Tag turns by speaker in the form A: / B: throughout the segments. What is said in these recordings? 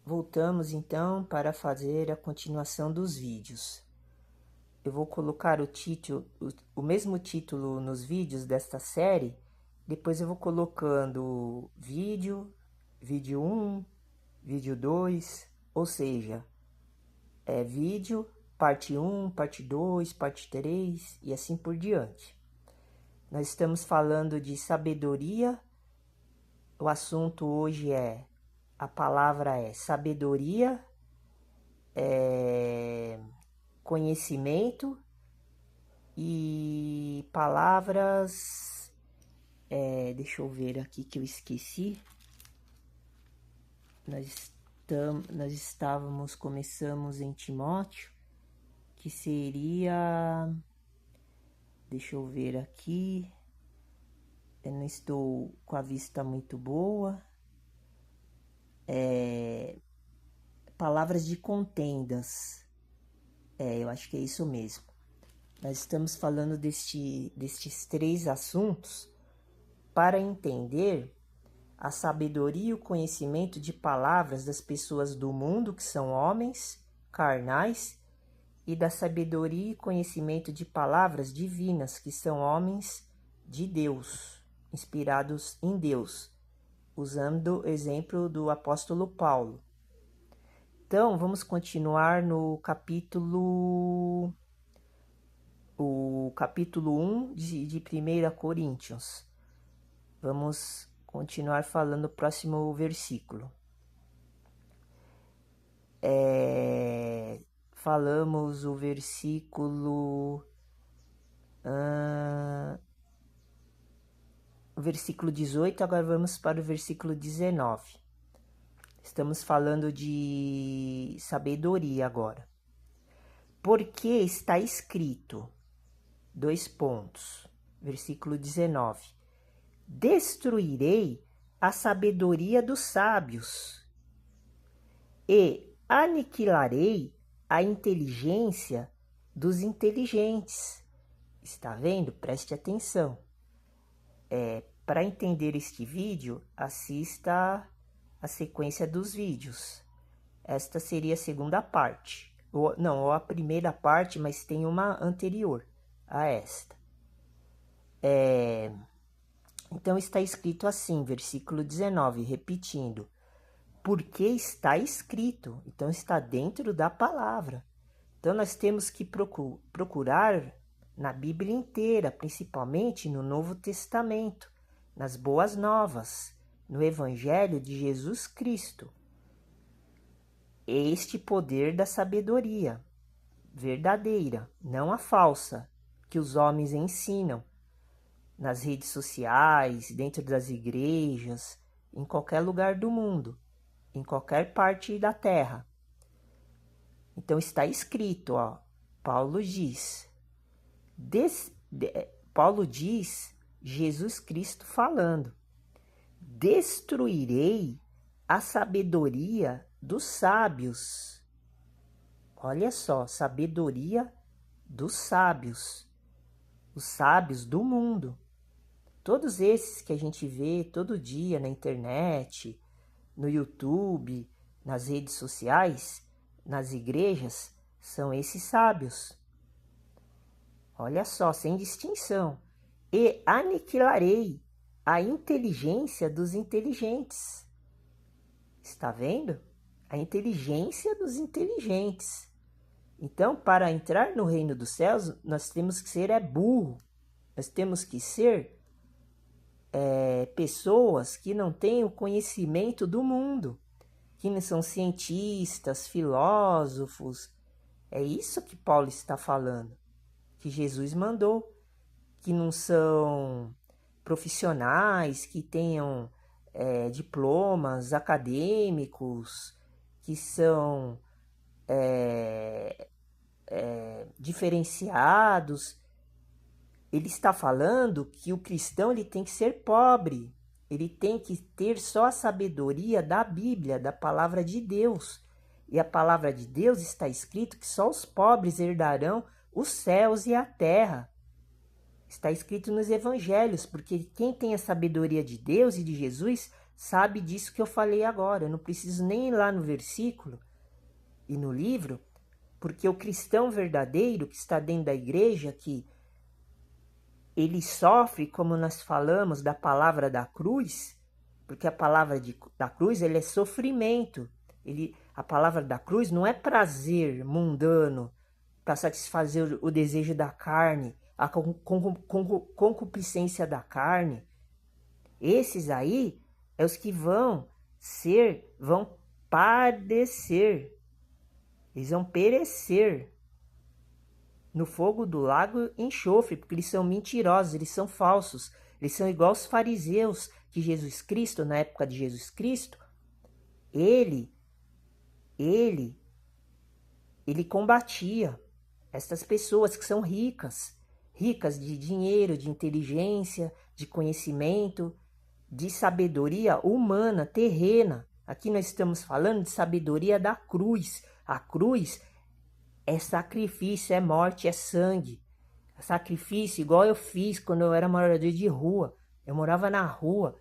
A: Voltamos então para fazer a continuação dos vídeos. Eu vou colocar o mesmo título nos vídeos desta série, depois eu vou colocando vídeo 1, vídeo 2, ou seja, vídeo, parte 1, parte 2, parte 3 e assim por diante. Nós estamos falando de sabedoria, o assunto hoje a palavra é sabedoria, conhecimento e palavras, deixa eu ver aqui que eu esqueci, começamos em Timóteo, que seria, deixa eu ver aqui, eu não estou com a vista muito boa, palavras de contendas, eu acho que é isso mesmo. Nós estamos falando destes 3 assuntos para entender a sabedoria e o conhecimento de palavras das pessoas do mundo, que são homens carnais, e da sabedoria e conhecimento de palavras divinas, que são homens de Deus, inspirados em Deus, usando o exemplo do apóstolo Paulo. Então, vamos continuar no capítulo 1 de 1 Coríntios. Vamos continuar falando o próximo versículo. Falamos o versículo 18, agora vamos para o versículo 19. Estamos falando de sabedoria agora. Porque está escrito, versículo 19, destruirei a sabedoria dos sábios e aniquilarei a inteligência dos inteligentes. Está vendo? Preste atenção. Para entender este vídeo, assista a sequência dos vídeos. Esta seria a segunda parte. Ou a primeira parte, mas tem uma anterior a esta. Então está escrito assim, versículo 19, repetindo. Porque está escrito, então está dentro da palavra. Então nós temos que procurar na Bíblia inteira, principalmente no Novo Testamento, nas Boas Novas, no Evangelho de Jesus Cristo. Este poder da sabedoria verdadeira, não a falsa, que os homens ensinam nas redes sociais, dentro das igrejas, em qualquer lugar do mundo, em qualquer parte da terra. Então está escrito, Paulo diz, Jesus Cristo falando, destruirei a sabedoria dos sábios. Olha só, sabedoria dos sábios, os sábios do mundo. Todos esses que a gente vê todo dia na internet, no YouTube, nas redes sociais, nas igrejas, são esses sábios. Olha só, sem distinção. E aniquilarei a inteligência dos inteligentes. Está vendo? A inteligência dos inteligentes. Então, para entrar no reino dos céus, nós temos que ser burro. Nós temos que ser pessoas que não têm o conhecimento do mundo, que não são cientistas, filósofos. É isso que Paulo está falando, que Jesus mandou, que não são profissionais, que tenham diplomas acadêmicos, que são diferenciados. Ele está falando que o cristão ele tem que ser pobre, ele tem que ter só a sabedoria da Bíblia, da palavra de Deus. E a palavra de Deus está escrito que só os pobres herdarão os céus e a terra. Está escrito nos evangelhos, porque quem tem a sabedoria de Deus e de Jesus sabe disso que eu falei agora. Eu não preciso nem ir lá no versículo e no livro, porque o cristão verdadeiro que está dentro da igreja, que ele sofre, como nós falamos, da palavra da cruz, porque a palavra da cruz ele é sofrimento. A palavra da cruz não é prazer mundano para satisfazer o desejo da carne, a concupiscência da carne. Esses aí é os que vão padecer, eles vão perecer no fogo do lago enxofre, porque eles são mentirosos, eles são falsos, eles são igual os fariseus, que Jesus Cristo, na época de Jesus Cristo, ele combatia essas pessoas que são ricas de dinheiro, de inteligência, de conhecimento, de sabedoria humana, terrena. Aqui nós estamos falando de sabedoria da cruz. A cruz é sacrifício, é morte, é sangue. É sacrifício igual eu fiz quando eu era morador de rua. Eu morava na rua.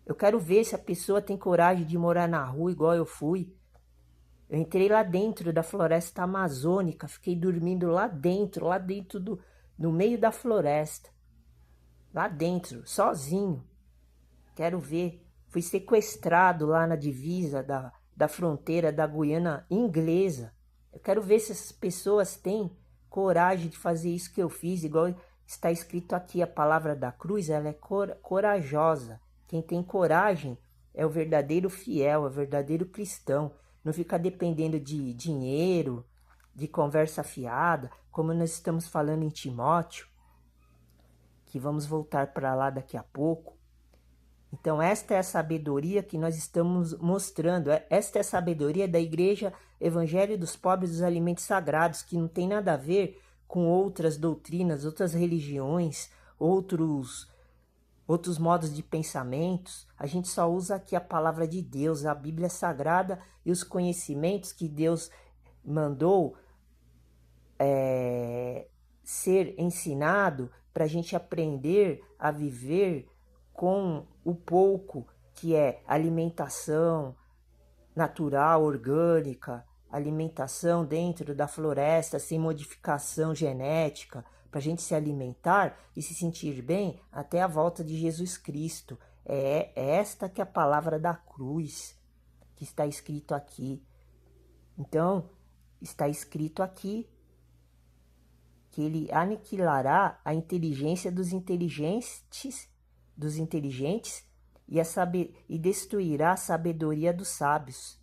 A: Eu quero ver se a pessoa tem coragem de morar na rua igual eu fui. Eu entrei lá dentro da floresta amazônica, fiquei dormindo lá dentro no meio da floresta. Lá dentro, sozinho. Quero ver. Fui sequestrado lá na divisa da fronteira da Guiana Inglesa. Eu quero ver se essas pessoas têm coragem de fazer isso que eu fiz, igual está escrito aqui, a palavra da cruz, ela é corajosa. Quem tem coragem é o verdadeiro fiel, é o verdadeiro cristão. Não fica dependendo de dinheiro, de conversa fiada, como nós estamos falando em Timóteo, que vamos voltar para lá daqui a pouco. Então esta é a sabedoria que nós estamos mostrando, esta é a sabedoria da igreja Evangelho dos Pobres dos Alimentos Sagrados, que não tem nada a ver com outras doutrinas, outras religiões, outros modos de pensamentos. A gente só usa aqui a palavra de Deus, a Bíblia Sagrada e os conhecimentos que Deus mandou ser ensinado para a gente aprender a viver com o pouco que é alimentação natural, orgânica, alimentação dentro da floresta, sem modificação genética, para a gente se alimentar e se sentir bem até a volta de Jesus Cristo. É esta que é a palavra da cruz, que está escrito aqui. Então, está escrito aqui que ele aniquilará a inteligência dos inteligentes e destruirá a sabedoria dos sábios.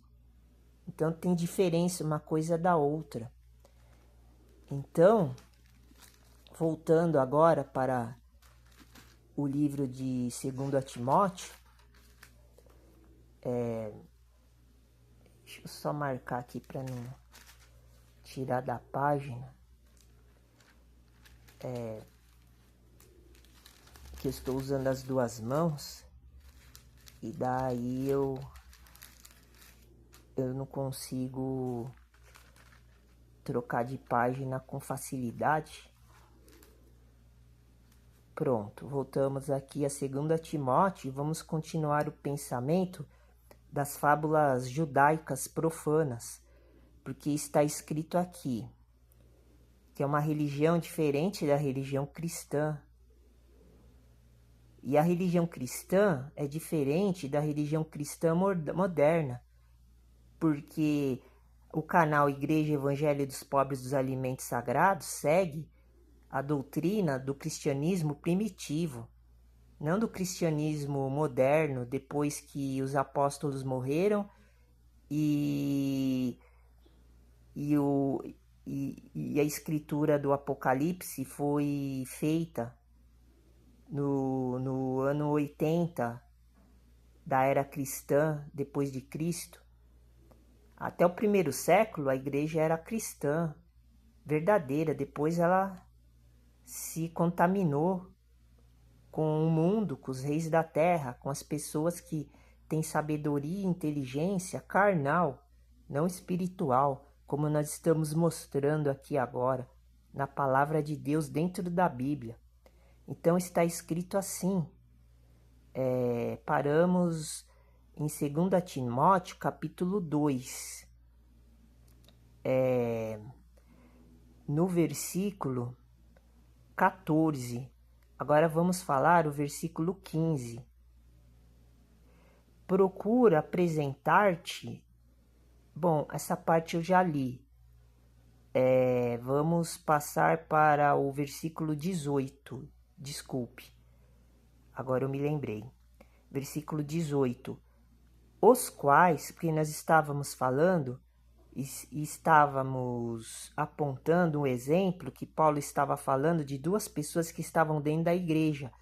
A: Então tem diferença uma coisa da outra. Então, voltando agora para o livro de 2 Timóteo, deixa eu só marcar aqui para não tirar da página. Que eu estou usando as duas mãos e daí eu não consigo trocar de página com facilidade. Pronto, voltamos aqui a 2 Timóteo e vamos continuar o pensamento das fábulas judaicas profanas, porque está escrito aqui que é uma religião diferente da religião cristã. E a religião cristã é diferente da religião cristã moderna, porque o canal Igreja Evangelho dos Pobres dos Alimentos Sagrados segue a doutrina do cristianismo primitivo, não do cristianismo moderno, depois que os apóstolos morreram e a escritura do Apocalipse foi feita no ano 80 da era cristã, depois de Cristo. Até o primeiro século a igreja era cristã, verdadeira. Depois ela se contaminou com o mundo, com os reis da terra, com as pessoas que têm sabedoria e inteligência carnal, não espiritual, como nós estamos mostrando aqui agora, na palavra de Deus dentro da Bíblia. Então está escrito assim, Paramos em 2 Timóteo, capítulo 2, no versículo 14. Agora vamos falar o versículo 15. Procura apresentar-te. Bom, essa parte eu já li. Vamos passar para o versículo 18. Desculpe, agora eu me lembrei. Versículo 18. Os quais, porque nós estávamos falando e estávamos apontando um exemplo que Paulo estava falando de duas pessoas que estavam dentro da igreja,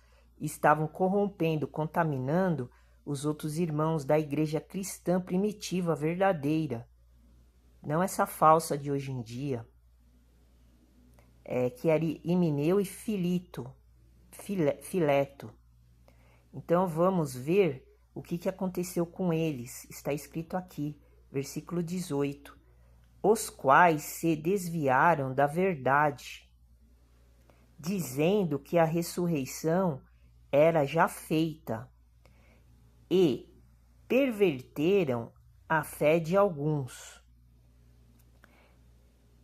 A: estavam corrompendo, contaminando os outros irmãos da igreja cristã primitiva, verdadeira, não essa falsa de hoje em dia, que era Himeneu e Fileto. Então vamos ver o que aconteceu com eles. Está escrito aqui, versículo 18. Os quais se desviaram da verdade, dizendo que a ressurreição era já feita, e perverteram a fé de alguns.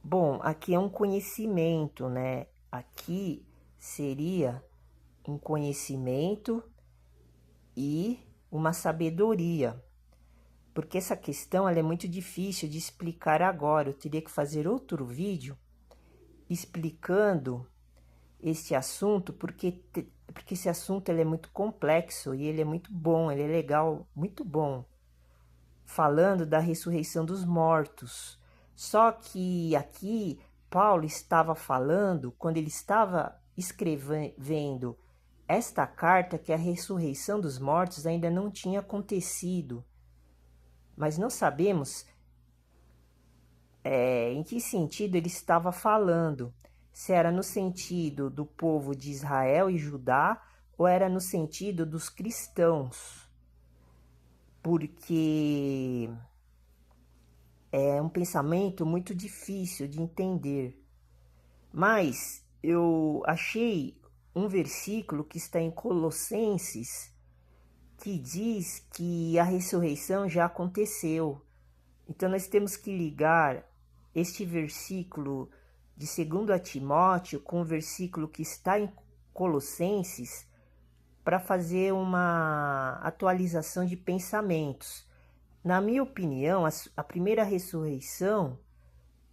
A: Bom, aqui é um conhecimento, né? Aqui seria um conhecimento e uma sabedoria, porque essa questão ela é muito difícil de explicar agora. Eu teria que fazer outro vídeo explicando este assunto, porque esse assunto ele é muito complexo e ele é muito bom, ele é legal, muito bom, falando da ressurreição dos mortos. Só que aqui Paulo estava falando, quando ele estava escrevendo esta carta, que a ressurreição dos mortos ainda não tinha acontecido. Mas não sabemos em que sentido ele estava falando. Se era no sentido do povo de Israel e Judá, ou era no sentido dos cristãos. Porque é um pensamento muito difícil de entender. Mas eu achei um versículo que está em Colossenses, que diz que a ressurreição já aconteceu. Então nós temos que ligar este versículo de 2 Timóteo com o versículo que está em Colossenses para fazer uma atualização de pensamentos. Na minha opinião, a primeira ressurreição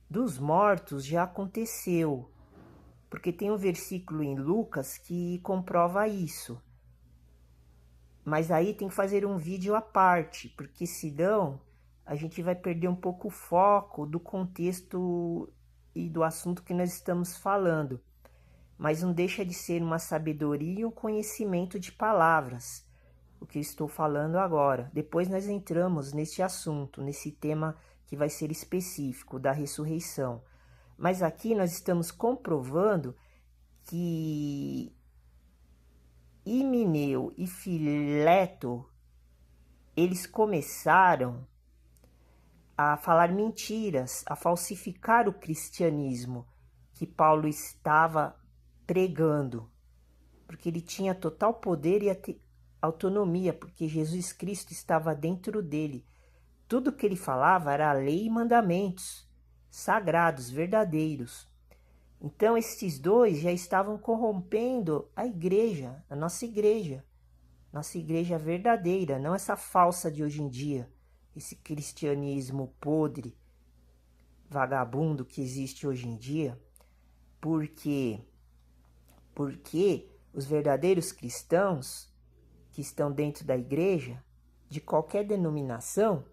A: dos mortos já aconteceu, porque tem um versículo em Lucas que comprova isso. Mas aí tem que fazer um vídeo à parte, porque senão a gente vai perder um pouco o foco do contexto e do assunto que nós estamos falando. Mas não deixa de ser uma sabedoria e um conhecimento de palavras, o que eu estou falando agora. Depois nós entramos nesse assunto, nesse tema que vai ser específico da ressurreição. Mas aqui nós estamos comprovando que Himeneu e Fileto, eles começaram a falar mentiras, a falsificar o cristianismo que Paulo estava pregando, porque ele tinha total poder e autonomia, porque Jesus Cristo estava dentro dele. Tudo que ele falava era a lei e mandamentos sagrados, verdadeiros. Então esses dois já estavam corrompendo a igreja, a nossa igreja verdadeira, não essa falsa de hoje em dia, esse cristianismo podre, vagabundo que existe hoje em dia. Porque os verdadeiros cristãos que estão dentro da igreja, de qualquer denominação,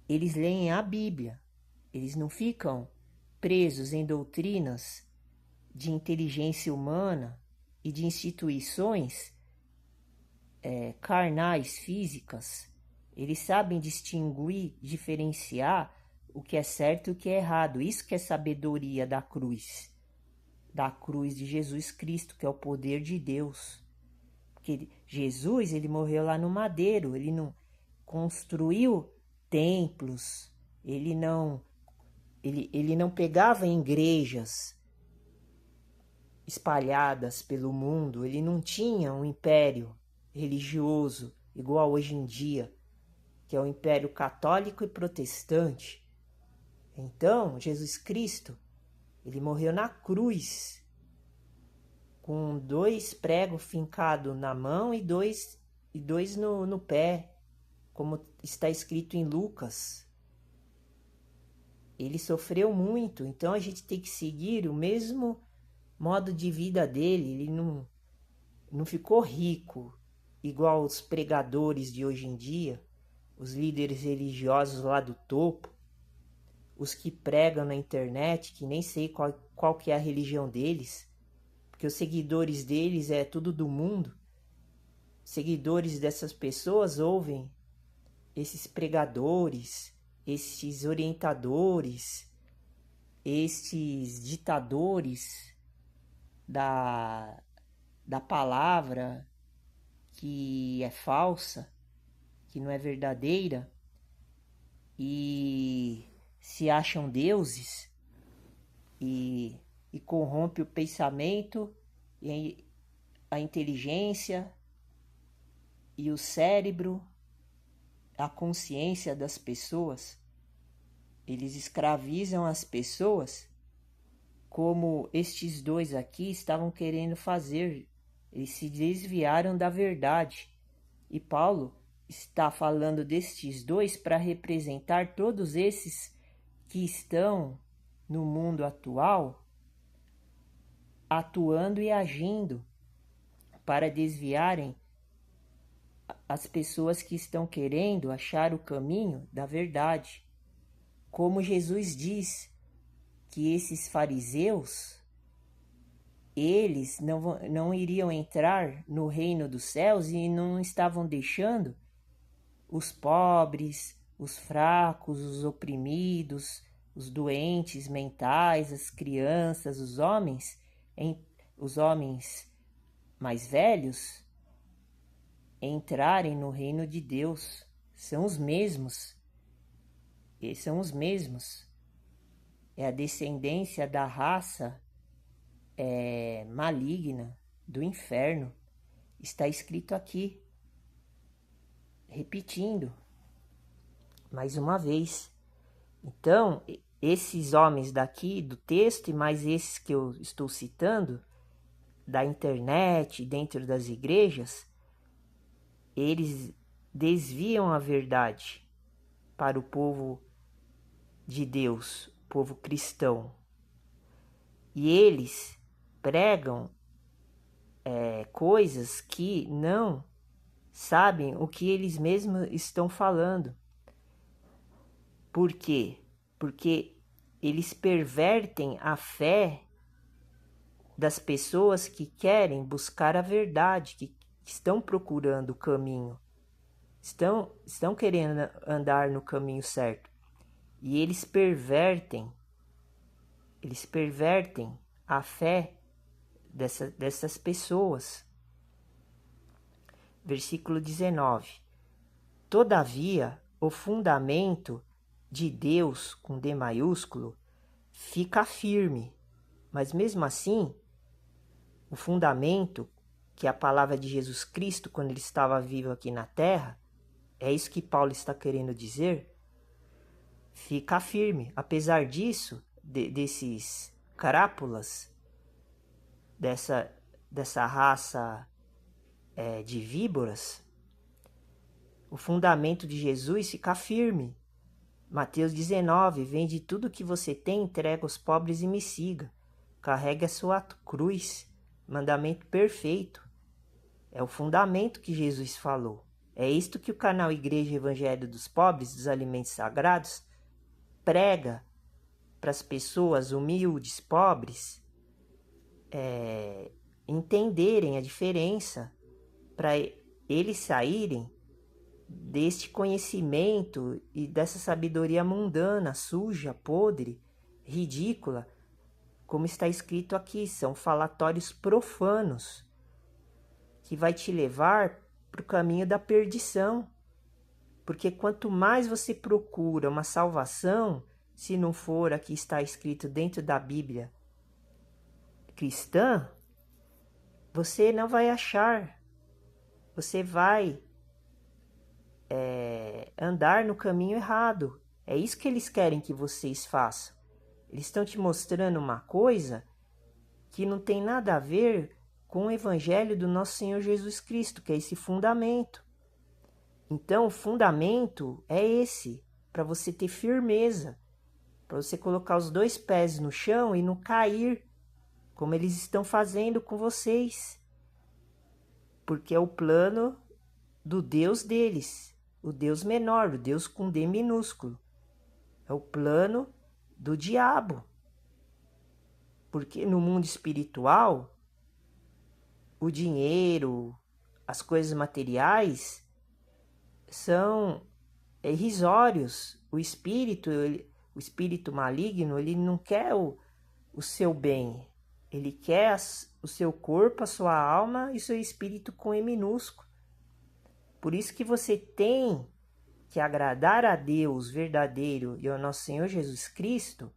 A: eles leem a Bíblia. Eles não ficam presos em doutrinas de inteligência humana e de instituições carnais, físicas. Eles sabem distinguir, diferenciar o que é certo e o que é errado. Isso que é sabedoria da cruz de Jesus Cristo, que é o poder de Deus. Porque Jesus, ele morreu lá no madeiro, ele não construiu templos, ele não pegava igrejas espalhadas pelo mundo, ele não tinha um império, religioso igual hoje em dia, que é o Império Católico e Protestante. Então, Jesus Cristo, ele morreu na cruz, com 2 pregos fincados na mão e dois no pé, como está escrito em Lucas. Ele sofreu muito, então a gente tem que seguir o mesmo modo de vida dele. Ele não ficou rico, igual os pregadores de hoje em dia, os líderes religiosos lá do topo, os que pregam na internet, que nem sei qual que é a religião deles, porque os seguidores deles é tudo do mundo. Seguidores dessas pessoas ouvem esses pregadores, esses orientadores, estes ditadores da palavra que é falsa, que não é verdadeira, e se acham deuses e corrompe o pensamento e a inteligência e o cérebro, a consciência das pessoas. Eles escravizam as pessoas como estes dois aqui estavam querendo fazer. Eles se desviaram da verdade. E Paulo está falando destes dois para representar todos esses que estão no mundo atual, atuando e agindo para desviarem as pessoas que estão querendo achar o caminho da verdade. Como Jesus diz que esses fariseus, eles não iriam entrar no reino dos céus e não estavam deixando os pobres, os fracos, os oprimidos, os doentes mentais, as crianças, os homens mais velhos entrarem no reino de Deus. São os mesmos. Eles são os mesmos. É a descendência da raça maligna do inferno. Está escrito aqui. Repetindo mais uma vez. Então, esses homens daqui do texto e mais esses que eu estou citando, da internet, dentro das igrejas, eles desviam a verdade para o povo de Deus, o povo cristão. E eles pregam coisas que não sabem o que eles mesmos estão falando. Por quê? Porque eles pervertem a fé das pessoas que querem buscar a verdade, que estão procurando o caminho, estão querendo andar no caminho certo. E eles pervertem a fé dessas pessoas. Versículo 19. Todavia, o fundamento de Deus, com D maiúsculo, fica firme. Mas mesmo assim, o fundamento, que é a palavra de Jesus Cristo, quando ele estava vivo aqui na terra, é isso que Paulo está querendo dizer, fica firme. Apesar disso, desses crápulas, dessa raça de víboras, o fundamento de Jesus fica firme. Mateus 19, vende tudo que você tem, entrega aos pobres e me siga. Carregue a sua cruz. Mandamento perfeito. É o fundamento que Jesus falou. É isto que o canal Igreja Evangelho dos Pobres, dos Alimentos Sagrados, prega para as pessoas humildes, pobres, entenderem a diferença, para eles saírem deste conhecimento e dessa sabedoria mundana, suja, podre, ridícula, como está escrito aqui, são falatórios profanos, que vai te levar para o caminho da perdição. Porque quanto mais você procura uma salvação, se não for a que está escrito dentro da Bíblia cristã, você não vai achar. você vai andar no caminho errado. É isso que eles querem que vocês façam. Eles estão te mostrando uma coisa que não tem nada a ver com o evangelho do nosso Senhor Jesus Cristo, que é esse fundamento. Então, o fundamento é esse, para você ter firmeza, para você colocar os 2 pés no chão e não cair, como eles estão fazendo com vocês. Porque é o plano do Deus deles, o Deus menor, o Deus com D minúsculo. É o plano do diabo. Porque no mundo espiritual, o dinheiro, as coisas materiais são irrisórios. O espírito maligno, ele não quer o seu bem. Ele quer o seu corpo, a sua alma e o seu espírito com E minúsculo. Por isso que você tem que agradar a Deus verdadeiro e ao nosso Senhor Jesus Cristo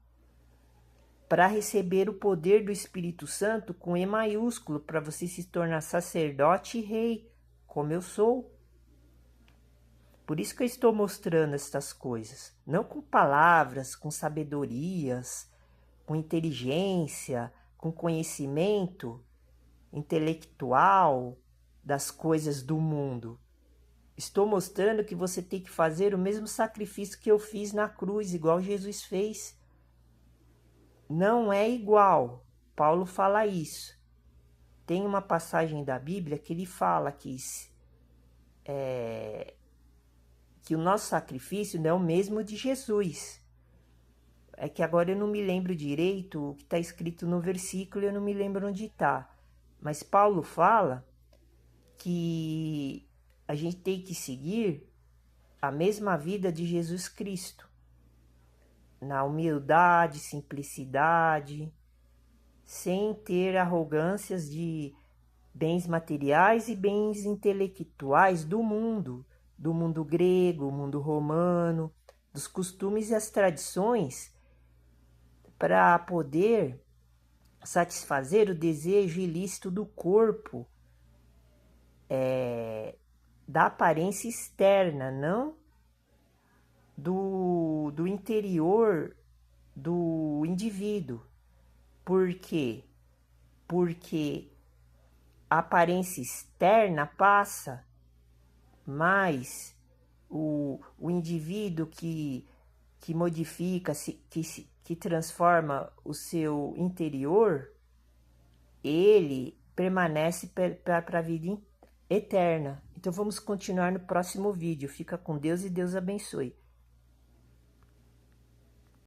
A: para receber o poder do Espírito Santo com E maiúsculo, para você se tornar sacerdote e rei, como eu sou. Por isso que eu estou mostrando estas coisas, não com palavras, com sabedorias, com inteligência, com conhecimento intelectual das coisas do mundo. Estou mostrando que você tem que fazer o mesmo sacrifício que eu fiz na cruz, igual Jesus fez. Não é igual. Paulo fala isso. Tem uma passagem da Bíblia que ele fala que o nosso sacrifício não é o mesmo de Jesus. É que agora eu não me lembro direito o que está escrito no versículo, eu não me lembro onde está. Mas Paulo fala que a gente tem que seguir a mesma vida de Jesus Cristo. Na humildade, simplicidade, sem ter arrogâncias de bens materiais e bens intelectuais do mundo grego, mundo romano, dos costumes e as tradições, para poder satisfazer o desejo ilícito do corpo, da aparência externa, não do interior do indivíduo. Por quê? Porque a aparência externa passa, mas o indivíduo que modifica, que transforma o seu interior, ele permanece para a vida eterna. Então vamos continuar no próximo vídeo. Fica com Deus e Deus abençoe.